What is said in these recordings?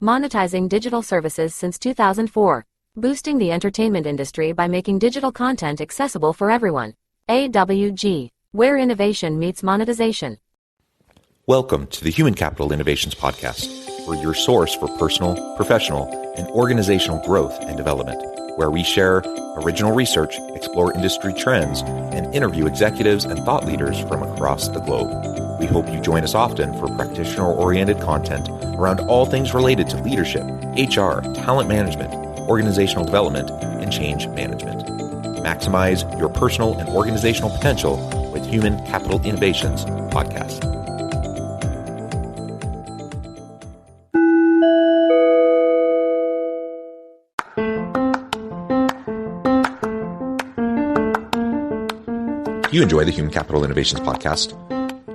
monetizing digital services since 2004, boosting the entertainment industry by making digital content accessible for everyone. AWG, where innovation meets monetization. Welcome to the Human Capital Innovations Podcast. We're your source for personal, professional, and organizational growth and development, where we share original research, explore industry trends, and interview executives and thought leaders from across the globe. We hope you join us often for practitioner-oriented content around all things related to leadership, HR, talent management, organizational development, and change management. Maximize your personal and organizational potential with Human Capital Innovations Podcast. If you enjoy the Human Capital Innovations Podcast,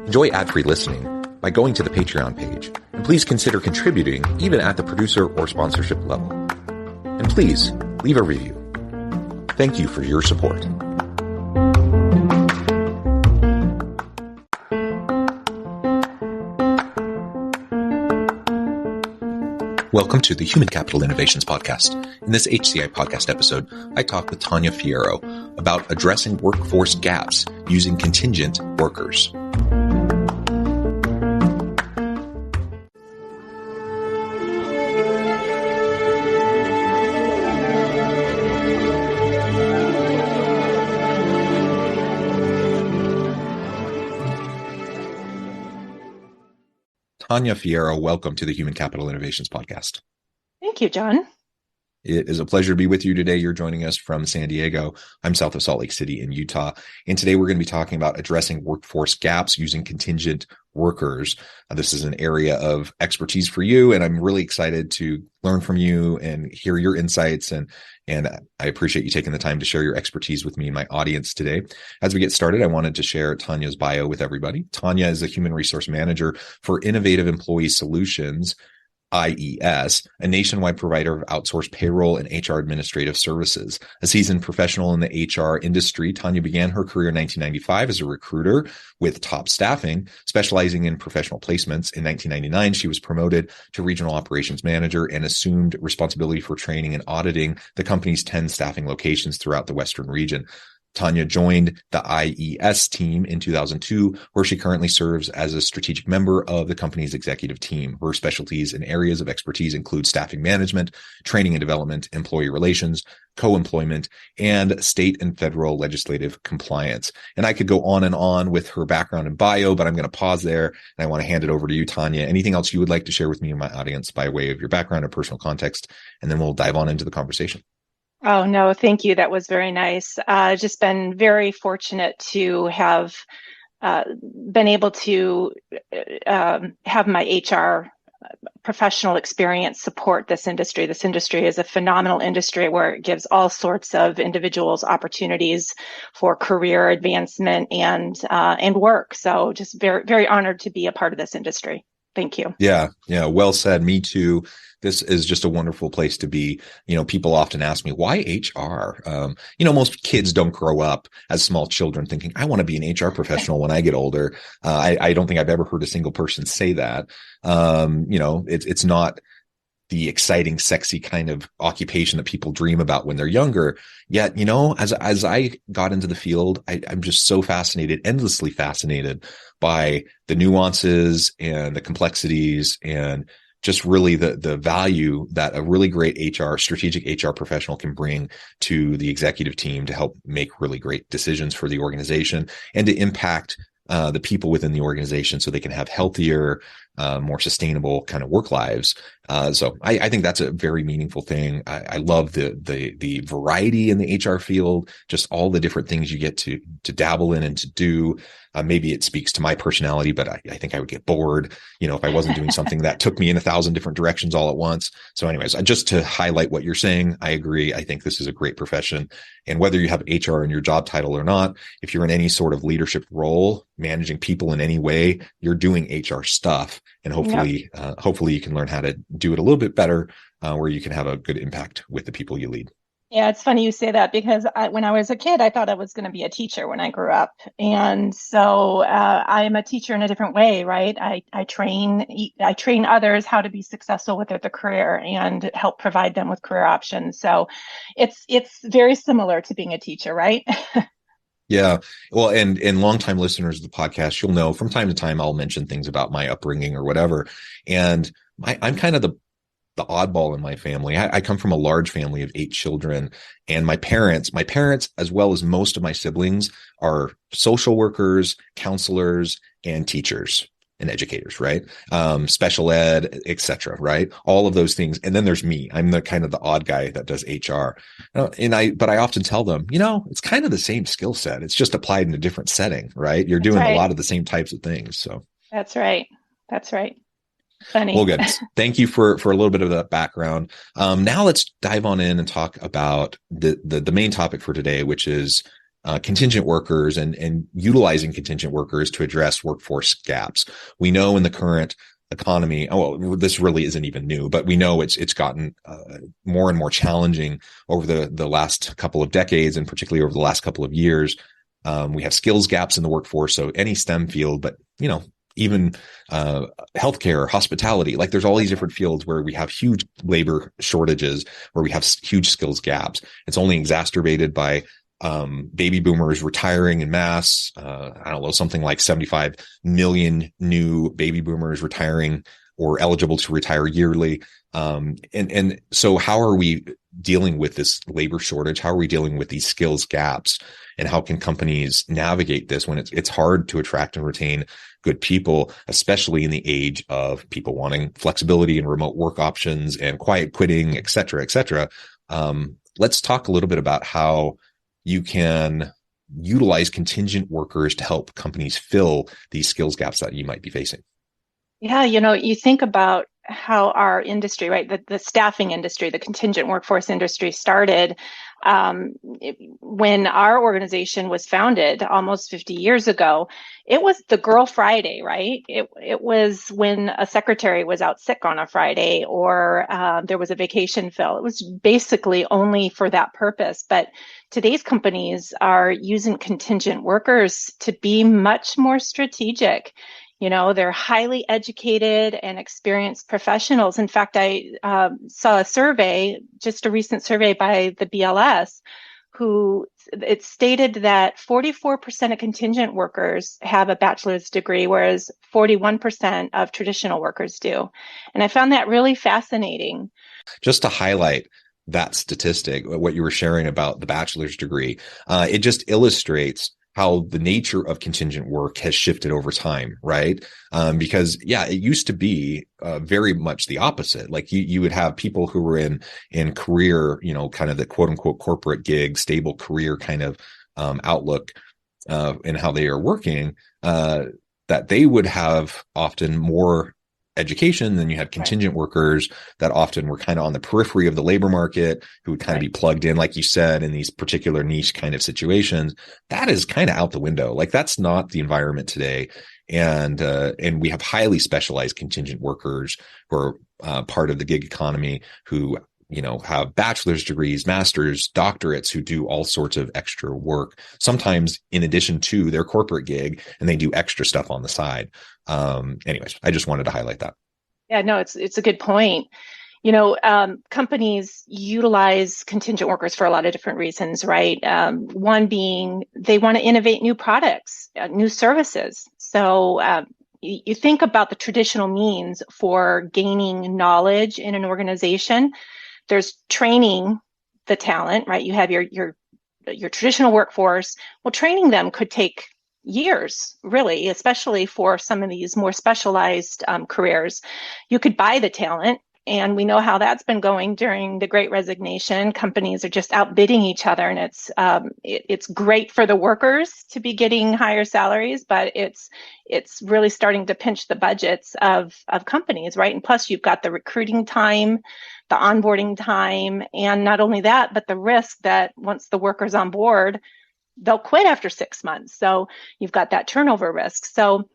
enjoy ad-free listening by going to the Patreon page, and please consider contributing even at the producer or sponsorship level. And please leave a review. Thank you for your support. Welcome to the Human Capital Innovations Podcast. In this HCI podcast episode, I talk with Tania Fiero about addressing workforce gaps using contingent workers. Tania Fiero, welcome to the Human Capital Innovations Podcast. Thank you, John. It is a pleasure to be with you today. You're joining us from San Diego. I'm south of Salt Lake City in Utah. And today we're going to be talking about addressing workforce gaps using contingent workers. This is an area of expertise for you, and I'm really excited to learn from you and hear your insights. And I appreciate you taking the time to share your expertise with me and my audience today. As we get started, I wanted to share Tania's bio with everybody. Tania is a human resource manager for Innovative Employee Solutions, IES, a nationwide provider of outsourced payroll and HR administrative services. A seasoned professional in the HR industry, Tania began her career in 1995 as a recruiter with Top Staffing, specializing in professional placements. In 1999, she was promoted to regional operations manager and assumed responsibility for training and auditing the company's 10 staffing locations throughout the Western region. Tania joined the IES team in 2002, where she currently serves as a strategic member of the company's executive team. Her specialties and areas of expertise include staffing management, training and development, employee relations, co-employment, and state and federal legislative compliance. And I could go on and on with her background and bio, but I'm going to pause there, and I want to hand it over to you, Tania. Anything else you would like to share with me and my audience by way of your background or personal context, and then we'll dive on into the conversation. Oh, no, thank you. That was very nice. Just been very fortunate to have been able to have my HR professional experience support this industry. This industry is a phenomenal industry where it gives all sorts of individuals opportunities for career advancement and work. So just very, very honored to be a part of this industry. Thank you. Yeah. Well said. Me too. This is just a wonderful place to be. People often ask me, why HR? Most kids don't grow up as small children thinking, I want to be an HR professional when I get older. I don't think I've ever heard a single person say that. It's not the exciting, sexy kind of occupation that people dream about when they're younger. Yet, as I got into the field, I'm just so fascinated, endlessly fascinated by the nuances and the complexities and just really the value that a really great strategic HR professional can bring to the executive team to help make really great decisions for the organization and to impact the people within the organization so they can have healthier, more sustainable kind of work lives. So I think that's a very meaningful thing. I love the variety in the HR field, just all the different things you get to dabble in and to do. Maybe it speaks to my personality, but I think I would get bored, if I wasn't doing something that took me in 1,000 different directions all at once. So anyways, just to highlight what you're saying, I agree. I think this is a great profession. And whether you have HR in your job title or not, if you're in any sort of leadership role, managing people in any way, you're doing HR stuff. And hopefully you can learn how to do it a little bit better, where you can have a good impact with the people you lead. Yeah, it's funny you say that because when I was a kid, I thought I was going to be a teacher when I grew up. And so I am a teacher in a different way, right? I train others how to be successful with their career and help provide them with career options. So it's very similar to being a teacher, right? Yeah. Well, and longtime listeners of the podcast, you'll know from time to time I'll mention things about my upbringing or whatever. And I'm kind of the oddball in my family. I come from a large family of 8 children, and my parents, as well as most of my siblings, are social workers, counselors, and teachers and educators, right? Special ed, etc., right? All of those things. And then there's me. I'm the kind of the odd guy that does HR. But I often tell them, it's kind of the same skill set. It's just applied in a different setting, right? You're That's doing a right. lot of the same types of things. So That's right. That's right. well, Funny. good. Thank you for a little bit of that background. Now let's dive on in and talk about the main topic for today, which is contingent workers and utilizing contingent workers to address workforce gaps. We know in the current economy, this really isn't even new, but we know it's gotten more and more challenging over the last couple of decades, and particularly over the last couple of years. We have skills gaps in the workforce, so any STEM field, but even healthcare, hospitality, like there's all these different fields where we have huge labor shortages, where we have huge skills gaps. It's only exacerbated by baby boomers retiring in mass. I don't know, something like 75 million new baby boomers retiring or eligible to retire yearly. And so how are we dealing with this labor shortage? How are we dealing with these skills gaps? And how can companies navigate this when it's hard to attract and retain good people, especially in the age of people wanting flexibility and remote work options and quiet quitting, et cetera, et cetera. Let's talk a little bit about how you can utilize contingent workers to help companies fill these skills gaps that you might be facing. Yeah, you think about how our industry, right, the staffing industry, the contingent workforce industry started when our organization was founded almost 50 years ago. It was the Girl Friday, right? It was when a secretary was out sick on a Friday, or there was a vacation fill. It was basically only for that purpose. But today's companies are using contingent workers to be much more strategic. They're highly educated and experienced professionals. In fact, I saw a survey, just a recent survey by the BLS, who it stated that 44% of contingent workers have a bachelor's degree, whereas 41% of traditional workers do. And I found that really fascinating. Just to highlight that statistic, what you were sharing about the bachelor's degree, it just illustrates how the nature of contingent work has shifted over time, right? Because it used to be very much the opposite. Like you would have people who were in career, kind of the quote unquote corporate gig, stable career kind of outlook in how they are working, that they would have often more education. Then you had contingent workers that often were kind of on the periphery of the labor market, who would kind of be plugged in, like you said, in these particular niche kind of situations. That is kind of out the window. Like that's not the environment today. And we have highly specialized contingent workers who are part of the gig economy, who have bachelor's degrees, master's, doctorates, who do all sorts of extra work, sometimes in addition to their corporate gig, and they do extra stuff on the side. Anyways, I just wanted to highlight that. Yeah, no, it's a good point. Companies utilize contingent workers for a lot of different reasons, right? One being they want to innovate new products, new services. So you think about the traditional means for gaining knowledge in an organization. There's training the talent, right? You have your traditional workforce. Well, training them could take years, really, especially for some of these more specialized careers. You could buy the talent, and we know how that's been going during the Great Resignation. Companies are just outbidding each other, and it's great for the workers to be getting higher salaries, but it's really starting to pinch the budgets of companies, right? And plus, you've got the recruiting time, the onboarding time, and not only that, but the risk that once the worker's on board, they'll quit after 6 months. So you've got that turnover risk. So,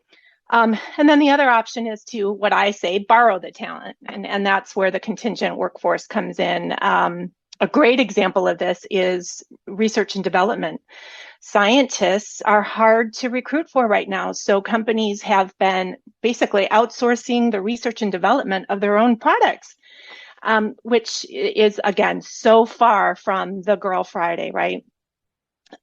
and then the other option is to, what I say, borrow the talent. And that's where the contingent workforce comes in. A great example of this is research and development. Scientists are hard to recruit for right now. So companies have been basically outsourcing the research and development of their own products, which is, again, so far from the Girl Friday, right?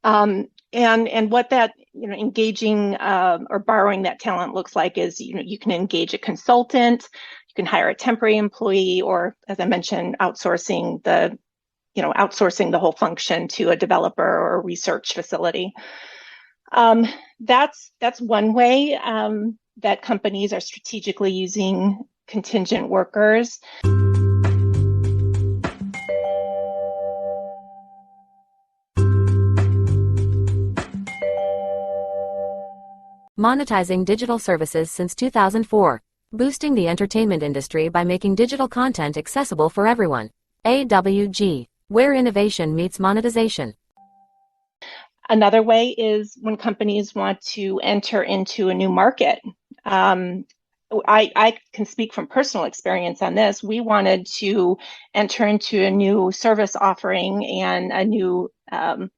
And what that, engaging or borrowing that talent looks like is, you can engage a consultant, you can hire a temporary employee, or, as I mentioned, outsourcing the whole function to a developer or a research facility. That's one way that companies are strategically using contingent workers. Monetizing digital services since 2004. Boosting the entertainment industry by making digital content accessible for everyone. AWG. Where innovation meets monetization. Another way is when companies want to enter into a new market. I can speak from personal experience on this. We wanted to enter into a new service offering and a new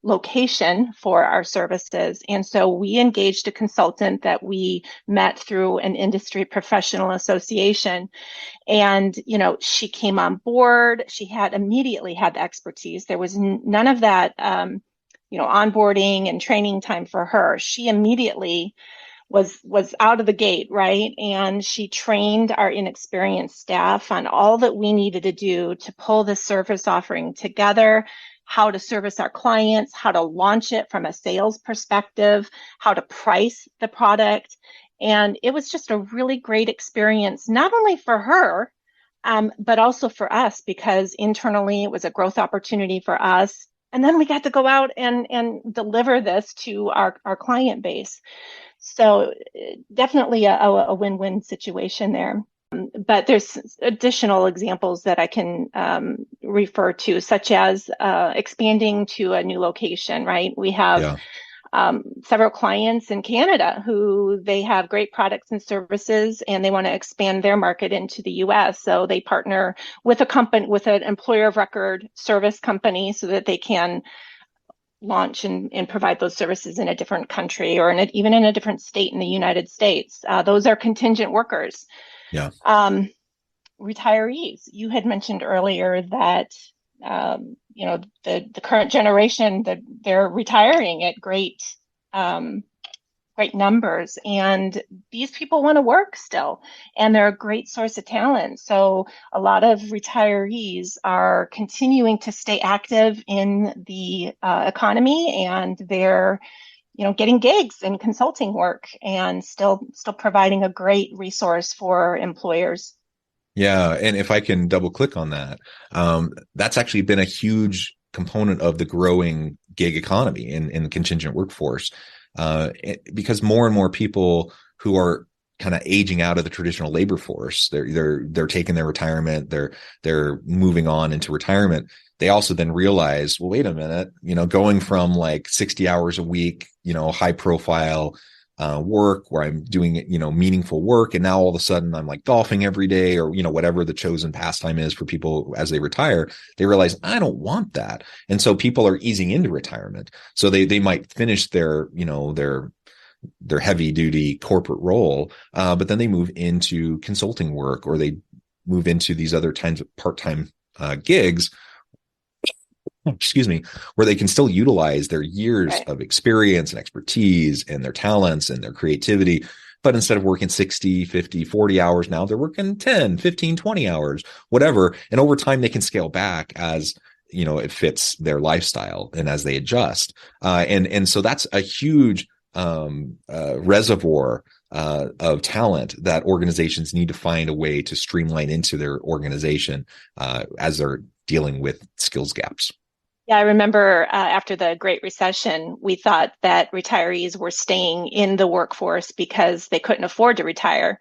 location for our services. And so we engaged a consultant that we met through an industry professional association. And, she came on board. She immediately had the expertise. There was none of that, onboarding and training time for her. She immediately was out of the gate, right? And she trained our inexperienced staff on all that we needed to do to pull the service offering together, how to service our clients, how to launch it from a sales perspective, how to price the product. And it was just a really great experience, not only for her, but also for us, because internally it was a growth opportunity for us. And then we got to go out and deliver this to our client base. So definitely a win-win situation there. But there's additional examples that I can refer to, such as expanding to a new location, right? We have several clients in Canada who they have great products and services, and they want to expand their market into the US. So they partner with an employer of record service company so that they can launch and provide those services in a different country or even in a different state in the United States. Those are contingent workers. Yeah. Retirees. You had mentioned earlier that the current generation, that they're retiring at great numbers, and these people want to work still, and they're a great source of talent. So a lot of retirees are continuing to stay active in the economy, and they're getting gigs and consulting work, and still providing a great resource for employers. Yeah. And if I can double click on that, that's actually been a huge component of the growing gig economy in the contingent workforce, because more and more people who are kind of aging out of the traditional labor force, they're taking their retirement, they're moving on into retirement. They also then realize, well, wait a minute, going from like 60 hours a week, high profile work where I'm doing, meaningful work. And now all of a sudden I'm like golfing every day, or, whatever the chosen pastime is for people as they retire. They realize, I don't want that. And so people are easing into retirement. So they might finish their heavy duty corporate role, but then they move into consulting work, or they move into these other kinds of part-time gigs, where they can still utilize their years of experience and expertise and their talents and their creativity. But instead of working 60, 50, 40 hours, now they're working 10, 15, 20 hours, whatever. And over time, they can scale back as, it fits their lifestyle and as they adjust. And so that's a huge reservoir of talent that organizations need to find a way to streamline into their organization as they're dealing with skills gaps. Yeah, I remember after the Great Recession, we thought that retirees were staying in the workforce because they couldn't afford to retire.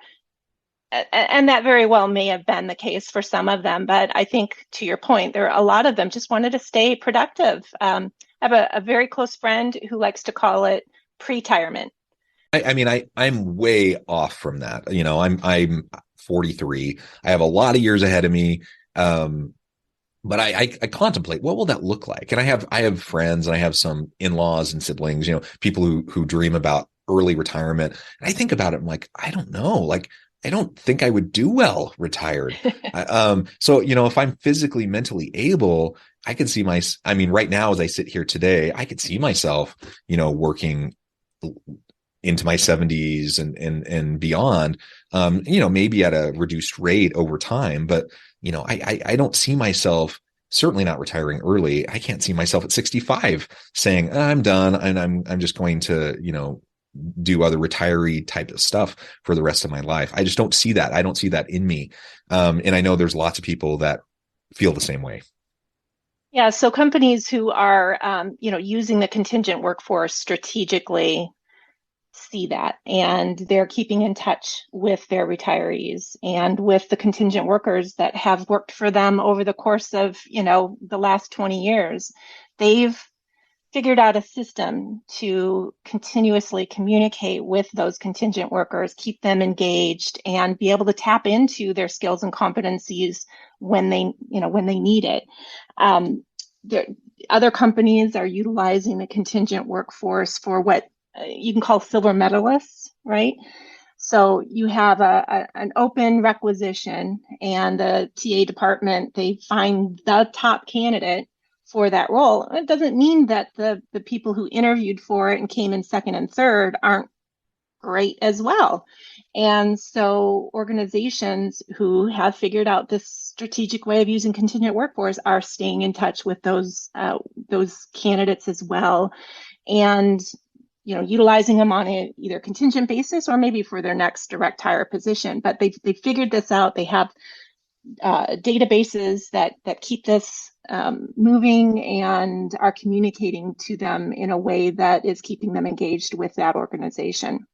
And that very well may have been the case for some of them. But I think, to your point, a lot of them just wanted to stay productive. I have a very close friend who likes to call it pre-retirement. I'm way off from that. I'm 43. I have a lot of years ahead of me. but I contemplate, what will that look like? And I have friends and I have some in-laws and siblings, people who dream about early retirement. And I think about it, I'm like, I don't know. Like, I don't think I would do well retired. So, if I'm physically, mentally able, I can see right now, as I sit here today, I could see myself, working into my 70s and beyond, maybe at a reduced rate over time. But, I don't see myself certainly not retiring early. I can't see myself at 65 saying, I'm done and I'm just going to, do other retiree type of stuff for the rest of my life. I just don't see that. I don't see that in me. And I know there's lots of people that feel the same way. Yeah. So companies who are, using the contingent workforce strategically see that, and they're keeping in touch with their retirees and with the contingent workers that have worked for them over the course of, the last 20 years. They've figured out a system to continuously communicate with those contingent workers, keep them engaged, and be able to tap into their skills and competencies when they need it. Other companies are utilizing the contingent workforce for what you can call silver medalists, right? So you have an open requisition, and the TA department, they find the top candidate for that role. It doesn't mean that the people who interviewed for it and came in second and third aren't great as well. And so organizations who have figured out this strategic way of using contingent workforce are staying in touch with those candidates as well, and utilizing them on a either contingent basis or maybe for their next direct hire position. But they figured this out. They have databases that keep this moving and are communicating to them in a way that is keeping them engaged with that organization.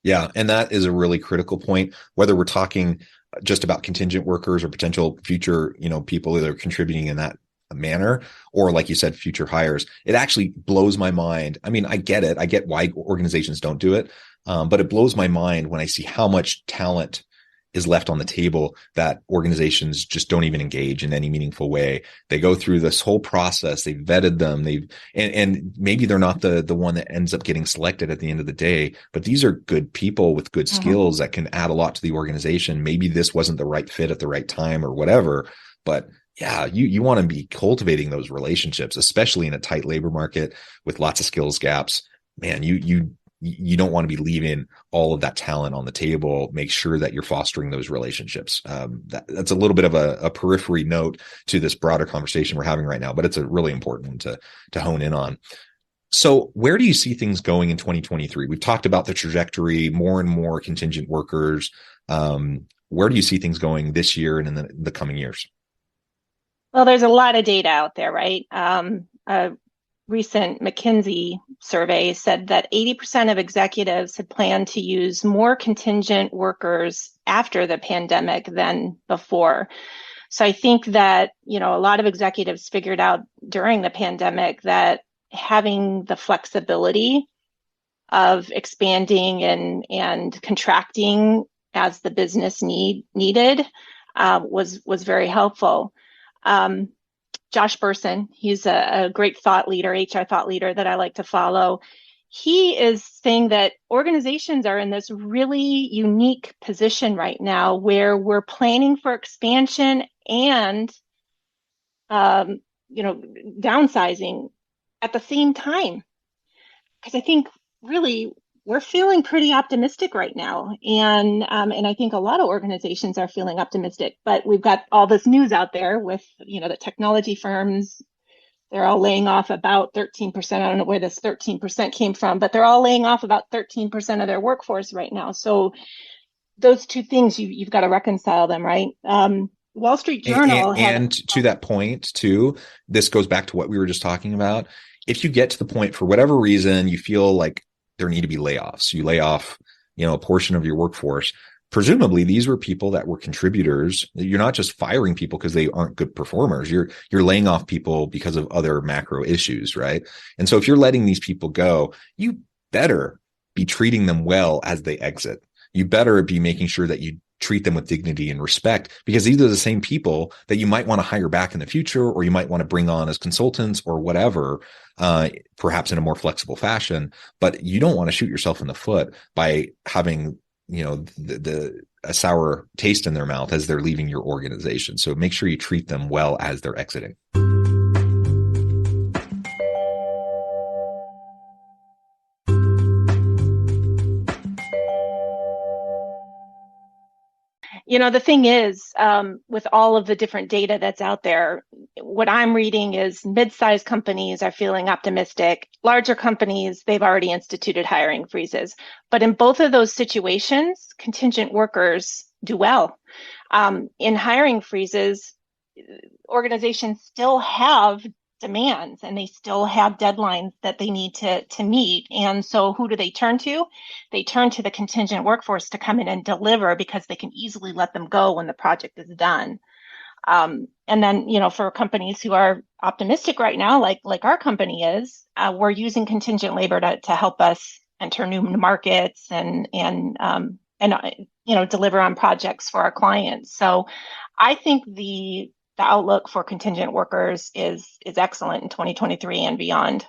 Yeah, and that is a really critical point, whether we're talking just about contingent workers or potential future, people that are contributing in that manner, or like you said, future hires. It actually blows my mind. I mean, I get it. I get why organizations don't do it. But it blows my mind when I see how much talent is left on the table that organizations just don't even engage in any meaningful way. They go through this whole process. They've vetted them. And maybe they're not the one that ends up getting selected at the end of the day, but these are good people with good skills that can add a lot to the organization. Maybe this wasn't the right fit at the right time or whatever, but yeah, you want to be cultivating those relationships, especially in a tight labor market with lots of skills gaps. Man, you don't want to be leaving all of that talent on the table. Make sure that you're fostering those relationships. That's a little bit of a periphery note to this broader conversation we're having right now, but it's a really important one to hone in on. So where do you see things going in 2023? We've talked about the trajectory, more and more contingent workers. Where do you see things going this year and in the coming years? Well, there's a lot of data out there, right? A recent McKinsey survey said that 80% of executives had planned to use more contingent workers after the pandemic than before. So I think that, a lot of executives figured out during the pandemic that having the flexibility of expanding and contracting as the business needed was very helpful. Josh Bersin, he's a great thought leader, HR thought leader that I like to follow. He is saying that organizations are in this really unique position right now where we're planning for expansion and, downsizing at the same time. Because I think really we're feeling pretty optimistic right now. And I think a lot of organizations are feeling optimistic, but we've got all this news out there with, the technology firms, they're all laying off about 13%. I don't know where this 13% came from, but they're all laying off about 13% of their workforce right now. So those two things, you've got to reconcile them, right? Wall Street Journal and to that point too, this goes back to what we were just talking about. If you get to the point for whatever reason, you feel like there need to be layoffs. You lay off, a portion of your workforce. Presumably, these were people that were contributors. You're not just firing people because they aren't good performers. You're laying off people because of other macro issues, right? And so if you're letting these people go, you better be treating them well as they exit. You better be making sure that you treat them with dignity and respect, because these are the same people that you might want to hire back in the future, or you might want to bring on as consultants or whatever, perhaps in a more flexible fashion. But you don't want to shoot yourself in the foot by having, a sour taste in their mouth as they're leaving your organization. So make sure you treat them well as they're exiting. The thing is, with all of the different data that's out there, what I'm reading is mid-sized companies are feeling optimistic. Larger companies, they've already instituted hiring freezes. But in both of those situations, contingent workers do well. In hiring freezes, organizations still have demands and they still have deadlines that they need to meet. And so who do they turn to? They turn to the contingent workforce to come in and deliver, because they can easily let them go when the project is done. And then, for companies who are optimistic right now, like our company is, we're using contingent labor to help us enter new markets and deliver on projects for our clients. So I think the outlook for contingent workers is excellent in 2023 and beyond.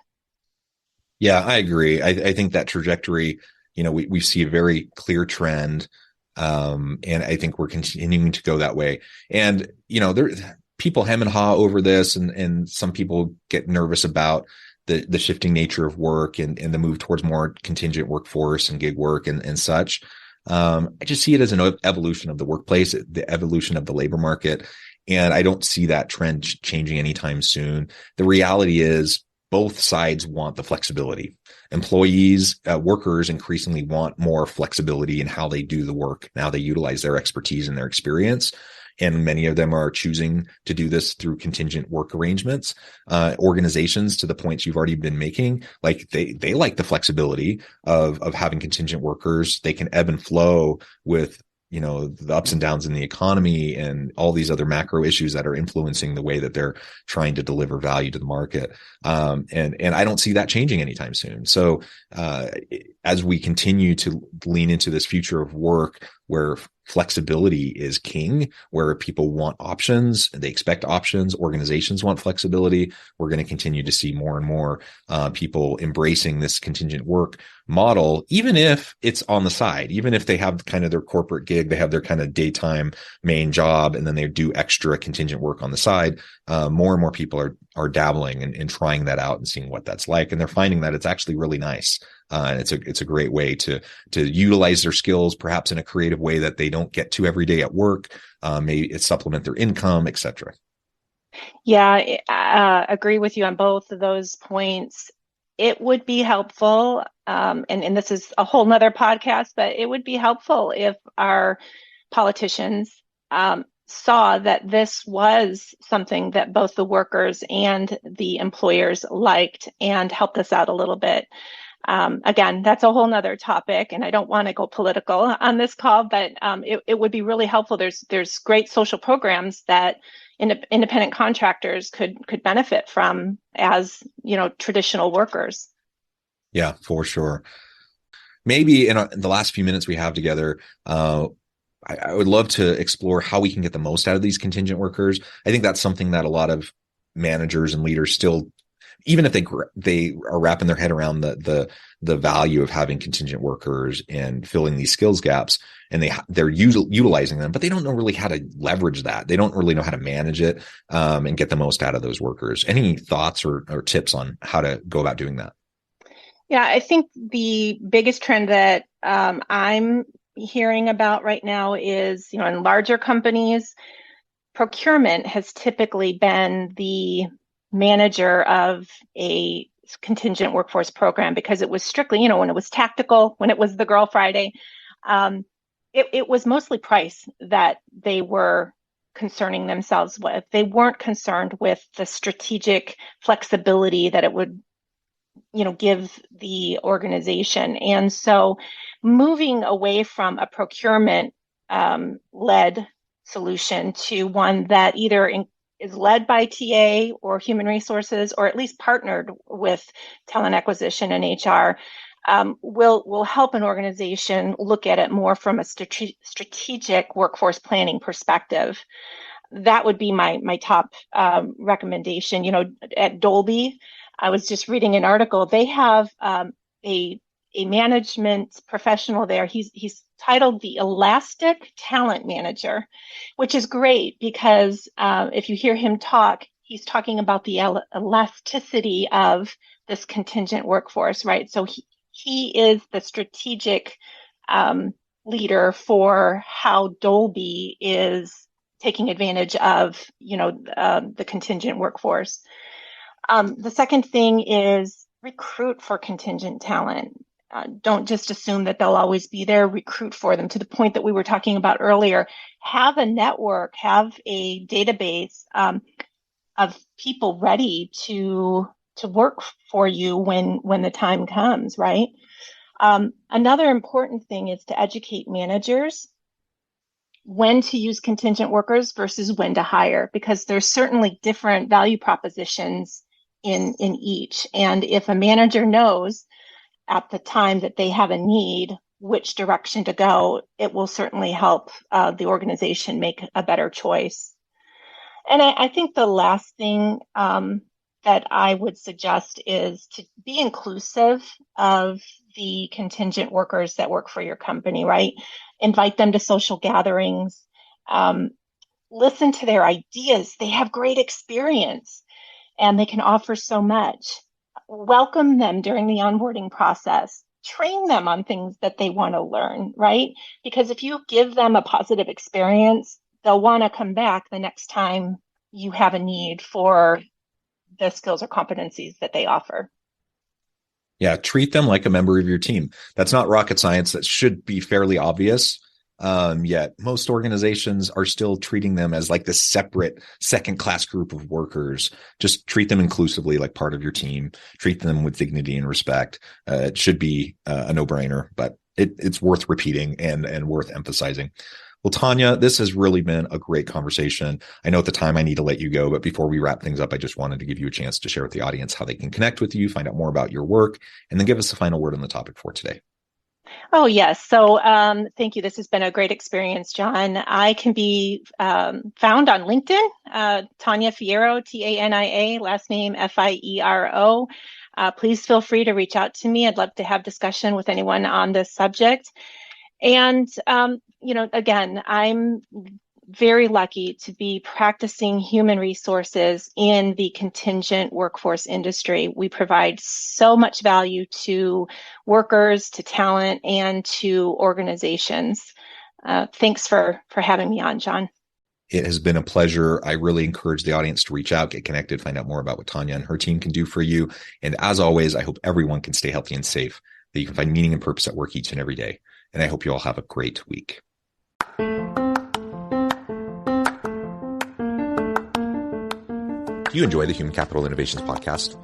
Yeah, I agree. I think that trajectory, we see a very clear trend. And I think we're continuing to go that way. And, there people hem and haw over this, and some people get nervous about the shifting nature of work and the move towards more contingent workforce and gig work and such. I just see it as an evolution of the workplace, the evolution of the labor market. And I don't see that trend changing anytime soon. The reality is both sides want the flexibility. Employees, workers increasingly want more flexibility in how they do the work. Now they utilize their expertise and their experience. And many of them are choosing to do this through contingent work arrangements. Organizations, to the points you've already been making, like they like the flexibility of having contingent workers. They can ebb and flow with the ups and downs in the economy and all these other macro issues that are influencing the way that they're trying to deliver value to the market. And I don't see that changing anytime soon. So, as we continue to lean into this future of work where flexibility is king, where people want options, they expect options, organizations want flexibility, we're going to continue to see more and more people embracing this contingent work model, even if it's on the side, even if they have kind of their corporate gig, they have their kind of daytime main job, and then they do extra contingent work on the side. More and more people are dabbling and trying that out and seeing what that's like, and they're finding that it's actually really nice. And it's a great way to utilize their skills, perhaps in a creative way that they don't get to every day at work. Maybe it supplement their income, etc. Yeah, I agree with you on both of those points. It would be helpful, and this is a whole nother podcast, but it would be helpful if our politicians saw that this was something that both the workers and the employers liked and helped us out a little bit. Again, that's a whole nother topic, and I don't want to go political on this call, but it would be really helpful. There's great social programs that independent contractors could benefit from as, traditional workers. Yeah, for sure. Maybe in the last few minutes we have together, I would love to explore how we can get the most out of these contingent workers. I think that's something that a lot of managers and leaders still, even if they are wrapping their head around the value of having contingent workers and filling these skills gaps, and they're utilizing them, but they don't know really how to leverage that. They don't really know how to manage it and get the most out of those workers. Any thoughts or tips on how to go about doing that? Yeah, I think the biggest trend that I'm hearing about right now is, in larger companies, procurement has typically been the manager of a contingent workforce program, because it was strictly, when it was tactical, when it was the Girl Friday, it was mostly price that they were concerning themselves with. They weren't concerned with the strategic flexibility that it would, give the organization. And so moving away from a procurement led solution to one that either is led by TA or human resources, or at least partnered with talent acquisition and HR, will help an organization look at it more from a strategic workforce planning perspective. That would be my top recommendation. You know, at Dolby, I was just reading an article. They have a management professional there. He's titled the Elastic Talent Manager, which is great because if you hear him talk, he's talking about the elasticity of this contingent workforce, right? So he is the strategic leader for how Dolby is taking advantage of, the contingent workforce. The second thing is recruit for contingent talent. Don't just assume that they'll always be there. Recruit for them, to the point that we were talking about earlier. Have a network, have a database of people ready to work for you when the time comes, right? Another important thing is to educate managers when to use contingent workers versus when to hire, because there's certainly different value propositions in each. And if a manager knows at the time that they have a need which direction to go, it will certainly help the organization make a better choice. And I think the last thing that I would suggest is to be inclusive of the contingent workers that work for your company, right? Invite them to social gatherings. Listen to their ideas. They have great experience and they can offer so much. Welcome them during the onboarding process. Train them on things that they want to learn, right? Because if you give them a positive experience, they'll want to come back the next time you have a need for the skills or competencies that they offer. Yeah, treat them like a member of your team. That's not rocket science. That should be fairly obvious. Yet most organizations are still treating them as like this separate second-class group of workers. Just treat them inclusively, like part of your team. Treat them with dignity and respect. It should be a no-brainer, but it's worth repeating and worth emphasizing. Well, Tania, this has really been a great conversation. I know at the time I need to let you go, but before we wrap things up, I just wanted to give you a chance to share with the audience how they can connect with you, find out more about your work, and then give us the final word on the topic for today. Oh, yes. So thank you. This has been a great experience, John. I can be found on LinkedIn, Tania Fiero, Tania, last name Fiero. Please feel free to reach out to me. I'd love to have discussion with anyone on this subject. And, again, I'm very lucky to be practicing human resources in the contingent workforce industry. We provide so much value to workers, to talent, and to organizations. Thanks for having me on, John. It has been a pleasure. I really encourage the audience to reach out, get connected, find out more about what Tania and her team can do for you. And as always, I hope everyone can stay healthy and safe, that you can find meaning and purpose at work each and every day. And I hope you all have a great week. Do you enjoy the Human Capital Innovations podcast?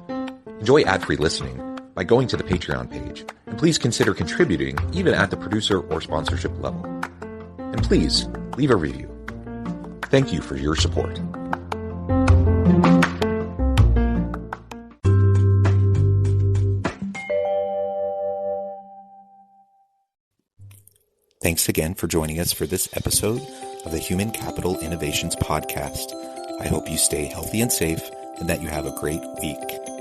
Enjoy ad-free listening by going to the Patreon page. And please consider contributing even at the producer or sponsorship level. And please leave a review. Thank you for your support. Thanks again for joining us for this episode of the Human Capital Innovations podcast. I hope you stay healthy and safe and that you have a great week.